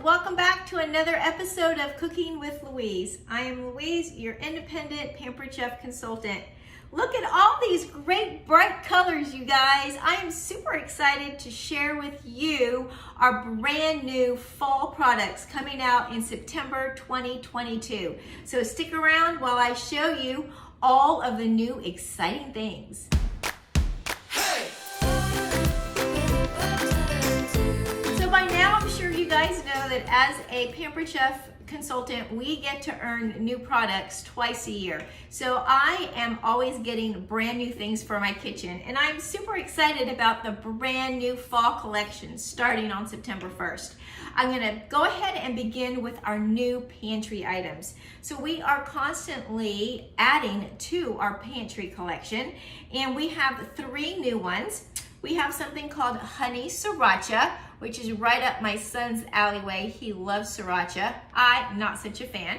welcome back to another episode of Cooking with Louise. I am Louise, your Independent Pampered Chef Consultant. Look at all these great bright colors, you guys. I am super excited to share with you our brand new fall products coming out in September 2022. So stick around while I show you all of the new exciting things. By now, I'm sure you guys know that as a Pampered Chef Consultant, we get to earn new products twice a year. So I am always getting brand new things for my kitchen, and I'm super excited about the brand new fall collection starting on September 1st. I'm gonna go ahead and begin with our new pantry items. So we are constantly adding to our pantry collection, and we have 3 new ones. We have something called honey sriracha, which is right up my son's alleyway. He loves sriracha. I'm not such a fan,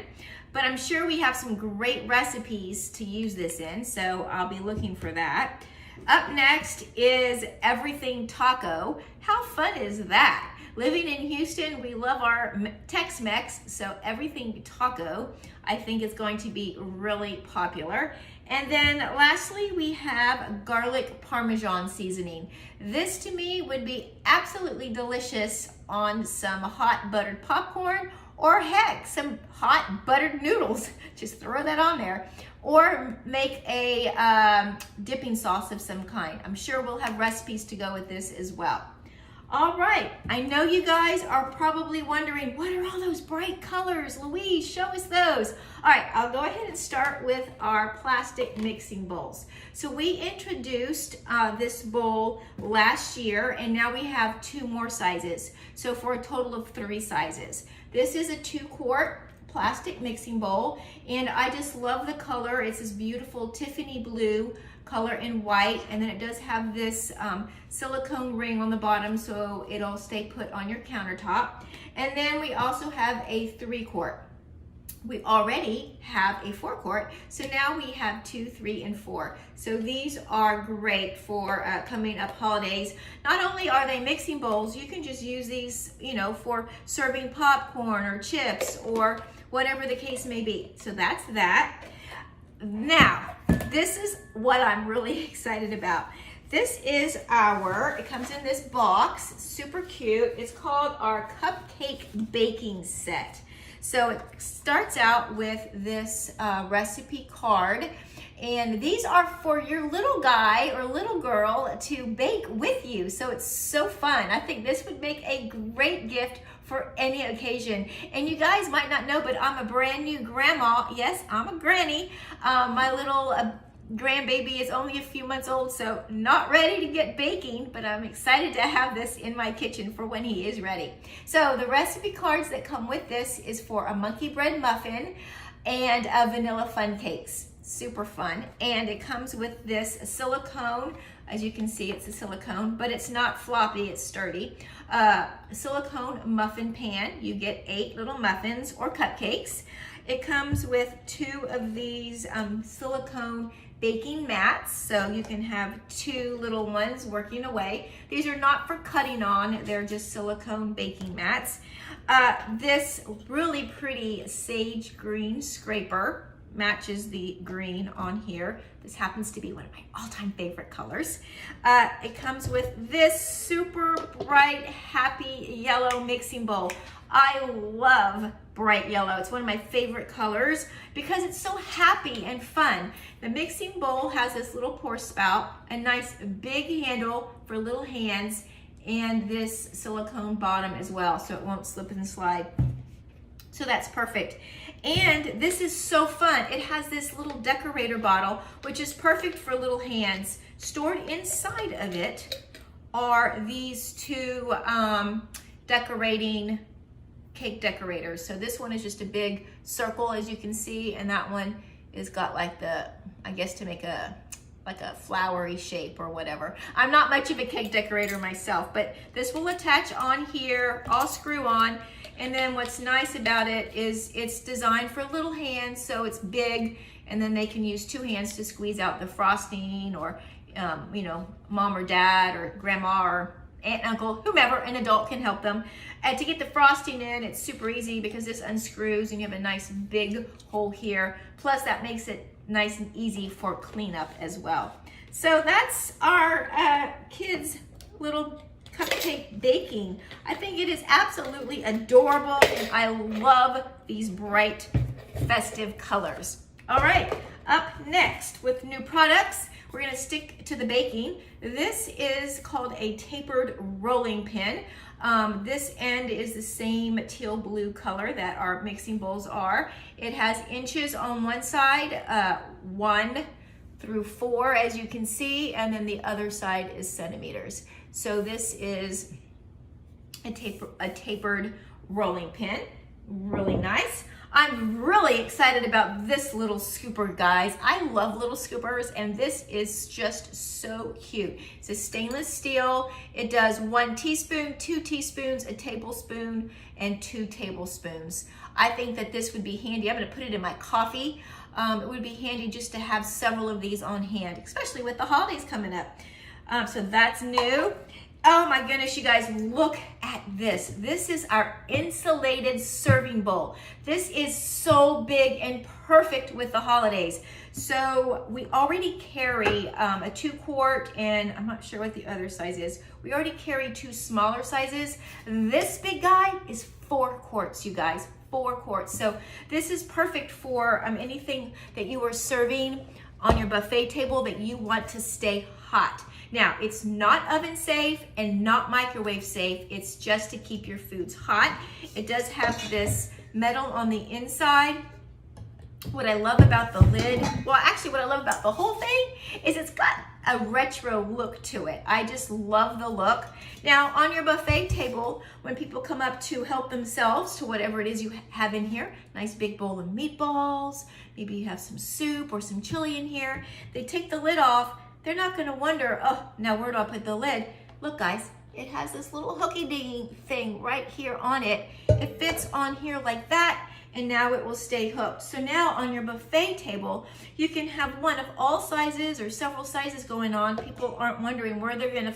but I'm sure we have some great recipes to use this in, so I'll be looking for that. Up next is everything taco. How fun is that? Living in Houston, we love our Tex-Mex, so everything taco I think is going to be really popular. And then lastly, we have garlic parmesan seasoning. This to me would be absolutely delicious on some hot buttered popcorn, or heck, some hot buttered noodles. Just throw that on there. Or make a dipping sauce of some kind. I'm sure we'll have recipes to go with this as well. All right, I know you guys are probably wondering, what are all those bright colors? Louise, show us those. All right, I'll go ahead and start with our plastic mixing bowls. So we introduced this bowl last year, and now we have 2 more sizes. So for a total of 3 sizes. This is a 2-quart plastic mixing bowl, and I just love the color. It's this beautiful Tiffany blue color in white, and then it does have this silicone ring on the bottom so it'll stay put on your countertop. And then we also have a 3-quart. We already have a 4-quart, so now we have 2, 3, and 4. So these are great for coming up holidays. Not only are they mixing bowls, you can just use these, for serving popcorn or chips or whatever the case may be. So that's that. Now, this is what I'm really excited about. This is it comes in this box, super cute. It's called our cupcake baking set. So it starts out with this recipe card, and these are for your little guy or little girl to bake with you. So it's so fun. I think this would make a great gift for any occasion. And you guys might not know, but I'm a brand new grandma. Yes, I'm a granny. My little grandbaby is only a few months old, so not ready to get baking, but I'm excited to have this in my kitchen for when he is ready. So the recipe cards that come with this is for a monkey bread muffin and a vanilla fun cakes. Super fun. And it comes with this silicone. As you can see, it's a silicone, but it's not floppy, it's sturdy. Silicone muffin pan. You get 8 little muffins or cupcakes. It comes with 2 of these silicone baking mats, so you can have 2 little ones working away. These are not for cutting on, they're just silicone baking mats. This really pretty sage green scraper matches the green on here. This happens to be one of my all-time favorite colors. It comes with this super bright, happy yellow mixing bowl. I love bright yellow. It's one of my favorite colors because it's so happy and fun. The mixing bowl has this little pour spout, a nice big handle for little hands, and this silicone bottom as well, so it won't slip and slide. So that's perfect. And this is so fun. It has this little decorator bottle, which is perfect for little hands. Stored inside of it are these 2 decorating cake decorators. So this one is just a big circle, as you can see, and that one is got like the, I guess to make a flowery shape or whatever. I'm not much of a cake decorator myself, but this will attach on here, all screw on. And then what's nice about it is it's designed for little hands, so it's big, and then they can use 2 hands to squeeze out the frosting, or mom or dad or grandma or aunt, uncle, whomever, an adult can help them. And to get the frosting in, it's super easy because this unscrews and you have a nice big hole here. Plus that makes it nice and easy for cleanup as well. So that's our kids' little cupcake baking. I think it is absolutely adorable and I love these bright festive colors. All right, up next with new products, we're gonna stick to the baking. This is called a tapered rolling pin. This end is the same teal blue color that our mixing bowls are. It has inches on one side, 1 through 4 as you can see, and then the other side is centimeters. So this is a tapered rolling pin, really nice. I'm really excited about this little scooper, guys. I love little scoopers, and this is just so cute. It's a stainless steel. It does 1 teaspoon, 2 teaspoons, a tablespoon, and 2 tablespoons. I think that this would be handy. I'm gonna put it in my coffee. It would be handy just to have several of these on hand, especially with the holidays coming up. So that's new. Oh my goodness, you guys, look at this. This is our insulated serving bowl. This is so big and perfect with the holidays. So we already carry a 2-quart, and I'm not sure what the other size is. We already carry 2 smaller sizes. This big guy is 4 quarts, you guys, 4 quarts. So this is perfect for anything that you are serving on your buffet table that you want to stay hot. Now, it's not oven safe and not microwave safe. It's just to keep your foods hot. It does have this metal on the inside. What I love about the lid, well, actually what I love about the whole thing is it's got a retro look to it. I just love the look. Now, on your buffet table, when people come up to help themselves to whatever it is you have in here, nice big bowl of meatballs, maybe you have some soup or some chili in here, they take the lid off. They're not gonna wonder, oh, now where do I put the lid? Look guys, it has this little hooky dingy thing right here on it. It fits on here like that, and now it will stay hooked. So now on your buffet table, you can have one of all sizes or several sizes going on. People aren't wondering where they're gonna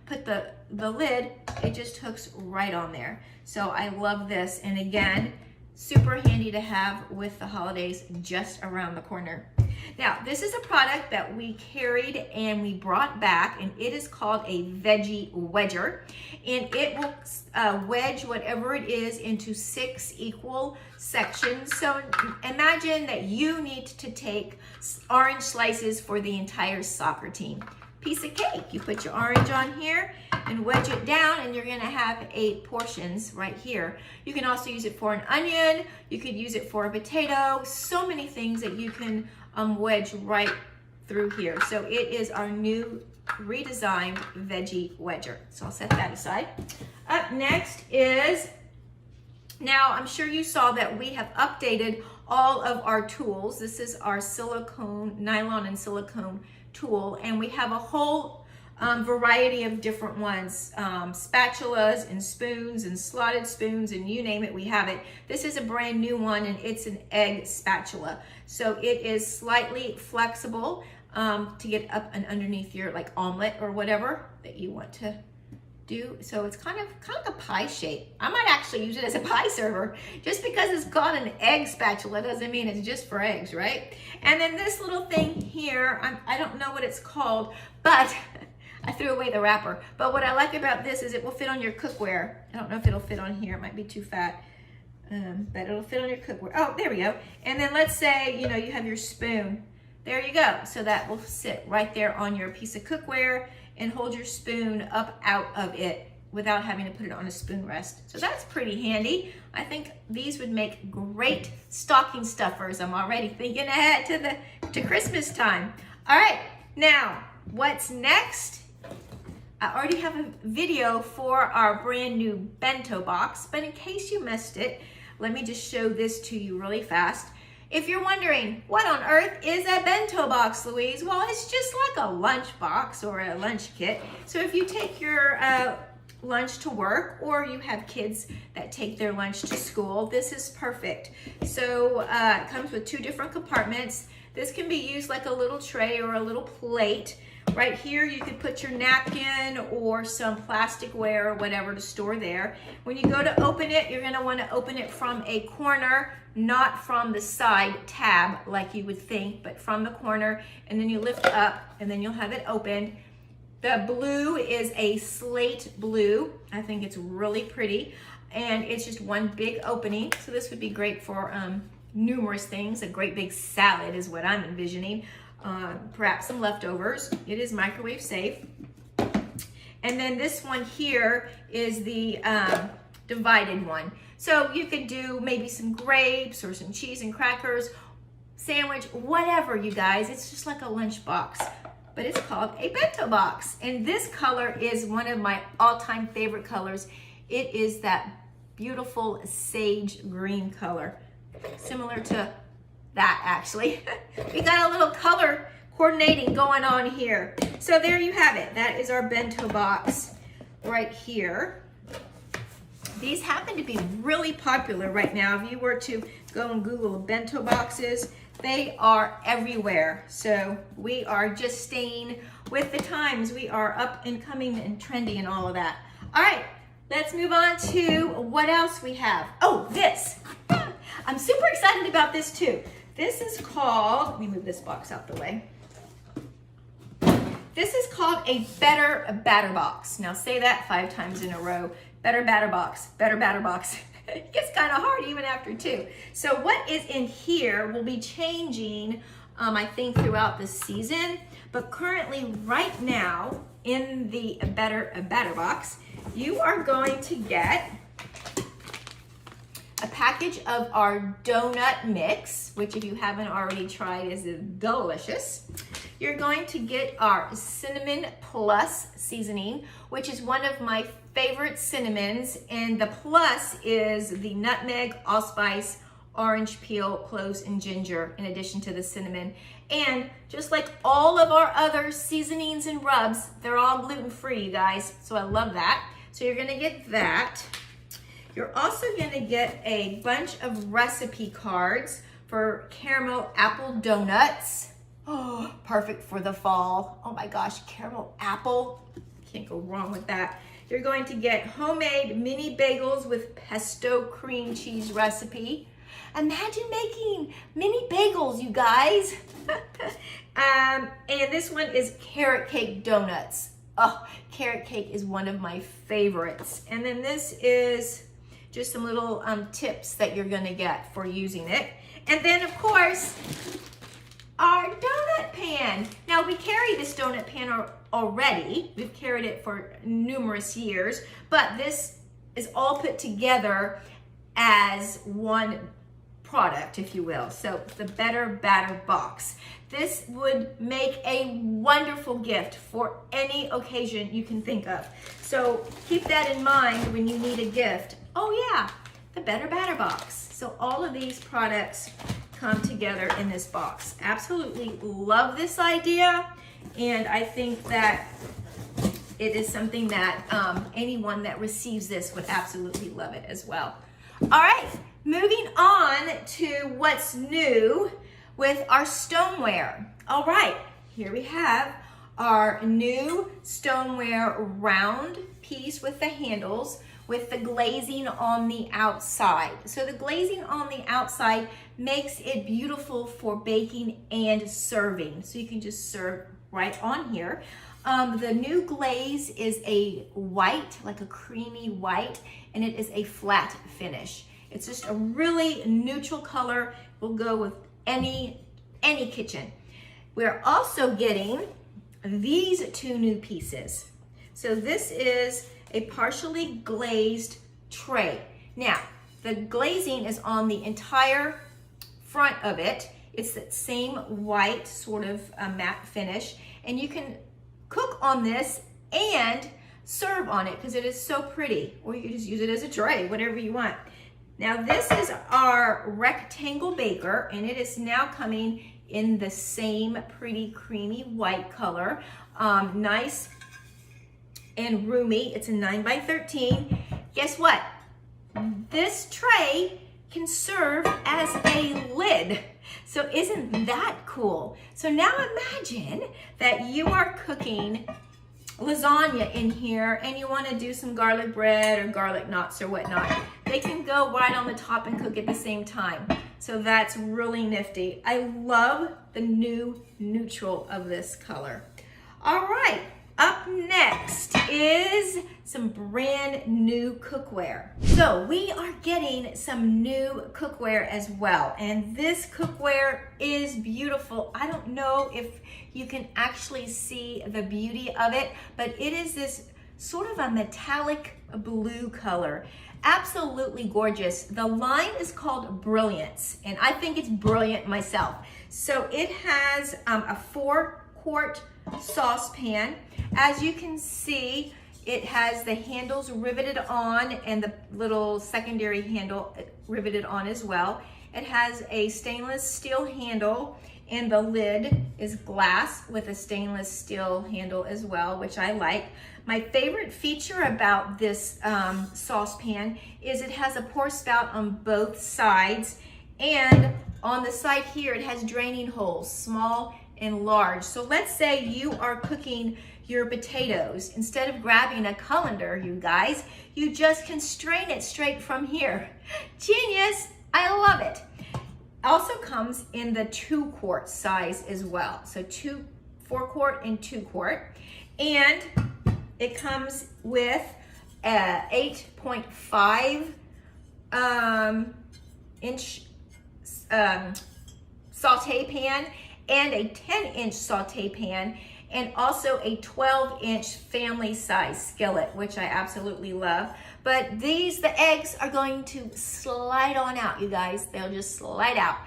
put the lid. It just hooks right on there. So I love this, and again, super handy to have with the holidays just around the corner. Now, this is a product that we carried and we brought back, and it is called a Veggie wedger, and it will wedge whatever it is into 6 equal sections. So imagine that you need to take orange slices for the entire soccer team. Piece of cake. You put your orange on here and wedge it down, and you're gonna have 8 portions right here. You can also use it for an onion. You could use it for a potato. So many things that you can wedge right through here. So it is our new redesigned Veggie wedger. So I'll set that aside. Up next is, now I'm sure you saw that we have updated all of our tools. This is our silicone, nylon and silicone tool, and we have a whole variety of different ones, spatulas and spoons and slotted spoons, and you name it, we have it. This is a brand new one, and it's an egg spatula. So it is slightly flexible to get up and underneath your like omelet or whatever that you want to do. So it's kind of a pie shape. I might actually use it as a pie server. Just because it's called an egg spatula doesn't mean it's just for eggs, right? And then this little thing here, I don't know what it's called, but I threw away the wrapper. But what I like about this is it will fit on your cookware. I don't know if it'll fit on here. It might be too fat, but it'll fit on your cookware. Oh, there we go. And then let's say, you know, you have your spoon. There you go. So that will sit right there on your piece of cookware and hold your spoon up out of it without having to put it on a spoon rest. So that's pretty handy. I think these would make great stocking stuffers. I'm already thinking ahead to Christmas time. All right, now what's next? I already have a video for our brand new bento box, but in case you missed it, let me just show this to you really fast. If you're wondering, what on earth is a bento box, Louise? Well, it's just like a lunch box or a lunch kit. So if you take your lunch to work, or you have kids that take their lunch to school, this is perfect. So it comes with 2 different compartments. This can be used like a little tray or a little plate, Right here, you could put your napkin or some plasticware or whatever to store there. When you go to open it, you're gonna wanna open it from a corner, not from the side tab like you would think, but from the corner, and then you lift up and then you'll have it opened. The blue is a slate blue. I think it's really pretty, and it's just one big opening. So this would be great for numerous things. A great big salad is what I'm envisioning. Perhaps some leftovers. It is microwave safe. And then this one here is the divided one. So you could do maybe some grapes or some cheese and crackers, sandwich, whatever, you guys. It's just like a lunch box, but it's called a bento box. And this color is one of my all-time favorite colors. It is that beautiful sage green color, similar to that actually. We got a little color coordinating going on here. So there you have it. That is our bento box right here. These happen to be really popular right now. If you were to go and Google bento boxes, they are everywhere. So we are just staying with the times. We are up and coming and trendy and all of that. All right, let's move on to what else we have. Oh, this. I'm super excited about this too. This is called, let me move this box out the way. This is called a better batter box. Now say that 5 times in a row. Better batter box, better batter box. It gets kind of hard even after 2. So what is in here will be changing, I think, throughout the season. But currently, right now, in the better batter box, you are going to get a package of our donut mix, which if you haven't already tried is delicious. You're going to get our cinnamon plus seasoning, which is one of my favorite cinnamons, and the plus is the nutmeg, allspice, orange peel, cloves, and ginger in addition to the cinnamon. And just like all of our other seasonings and rubs, they're all gluten-free, you guys, so I love that. So you're gonna get that. You're also gonna get a bunch of recipe cards for caramel apple donuts. Oh, perfect for the fall. Oh my gosh, caramel apple. Can't go wrong with that. You're going to get homemade mini bagels with pesto cream cheese recipe. Imagine making mini bagels, you guys. And this one is carrot cake donuts. Oh, carrot cake is one of my favorites. And then this is just some little tips that you're gonna get for using it. And then of course, our donut pan. Now we carry this donut pan already. We've carried it for numerous years, but this is all put together as one product, if you will. So the better batter box. This would make a wonderful gift for any occasion you can think of. So keep that in mind when you need a gift. Oh yeah, the better batter box. So all of these products come together in this box. Absolutely love this idea, and I think that it is something that anyone that receives this would absolutely love it as well. All right, moving on to what's new with our stoneware. All right, here we have our new stoneware round piece with the handles with the glazing on the outside. So the glazing on the outside makes it beautiful for baking and serving. So you can just serve right on here. The new glaze is a white, like a creamy white, and it is a flat finish. It's just a really neutral color. Will go with any kitchen. We're also getting these 2 new pieces. So this is a partially glazed tray. Now, the glazing is on the entire front of it. It's that same white sort of matte finish, and you can cook on this and serve on it because it is so pretty, or you can just use it as a tray, whatever you want. Now this is our rectangle baker, and it is now coming in the same pretty creamy white color. Nice and roomy. It's a 9 by 13. Guess what? This tray can serve as a lid. So isn't that cool? So now imagine that you are cooking lasagna in here and you want to do some garlic bread or garlic knots or whatnot. They can go right on the top and cook at the same time. So that's really nifty. I love the new neutral of this color. All right, up next is some brand new cookware. So we are getting some new cookware as well. And this cookware is beautiful. I don't know if you can actually see the beauty of it, but it is this sort of a metallic blue color. Absolutely gorgeous. The line is called Brilliance, and I think it's brilliant myself. So it has a 4-quart saucepan. As you can see, it has the handles riveted on and the little secondary handle riveted on as well. It has a stainless steel handle, and the lid is glass with a stainless steel handle as well, which I like. My favorite feature about this saucepan is it has a pour spout on both sides, and on the side here it has draining holes, small and large. So let's say you are cooking your potatoes. Instead of grabbing a colander, you guys, you just can strain it straight from here. Genius, I love it. Also comes in the 2-quart size as well. So 4-quart and 2-quart. And it comes with a 8.5 inch saute pan and a 10-inch saute pan, and also a 12-inch family size skillet, which I absolutely love. But the eggs are going to slide on out, you guys. They'll just slide out.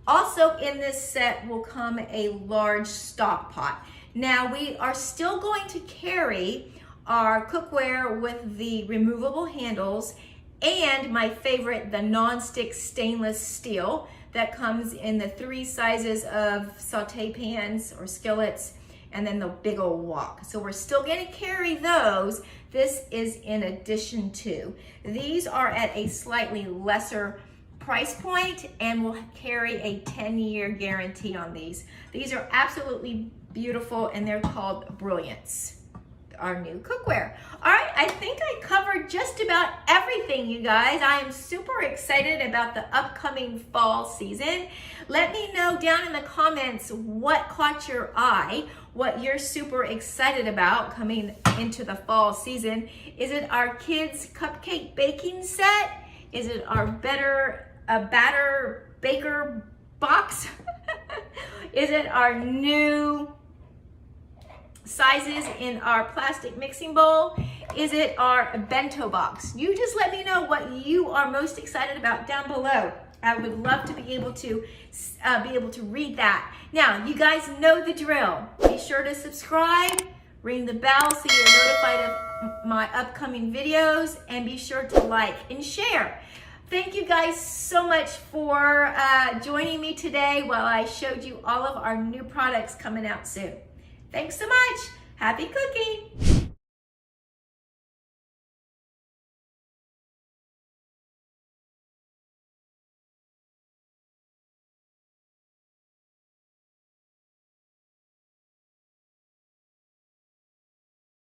Also in this set will come a large stock pot. Now we are still going to carry our cookware with the removable handles, and my favorite, the non-stick stainless steel that comes in the 3 sizes of saute pans or skillets, and then the big old wok. So we're still gonna carry those. This is in addition to. These are at a slightly lesser price point and will carry a 10-year guarantee on these. These are absolutely beautiful, and they're called Brilliance, our new cookware. All right, I think I covered just about everything, you guys. I am super excited about the upcoming fall season. Let me know down in the comments what caught your eye, what you're super excited about coming into the fall season. Is it our kids' cupcake baking set? Is it our batter baker box? Is it our new sizes in our plastic mixing bowl? Is it our bento box? You just let me know what you are most excited about down below. I would love to be able to read that. Now, you guys know the drill. Be sure to subscribe, ring the bell so you're notified of my upcoming videos, and be sure to like and share. Thank you guys so much for joining me today while I showed you all of our new products coming out soon. Thanks so much. Happy cooking.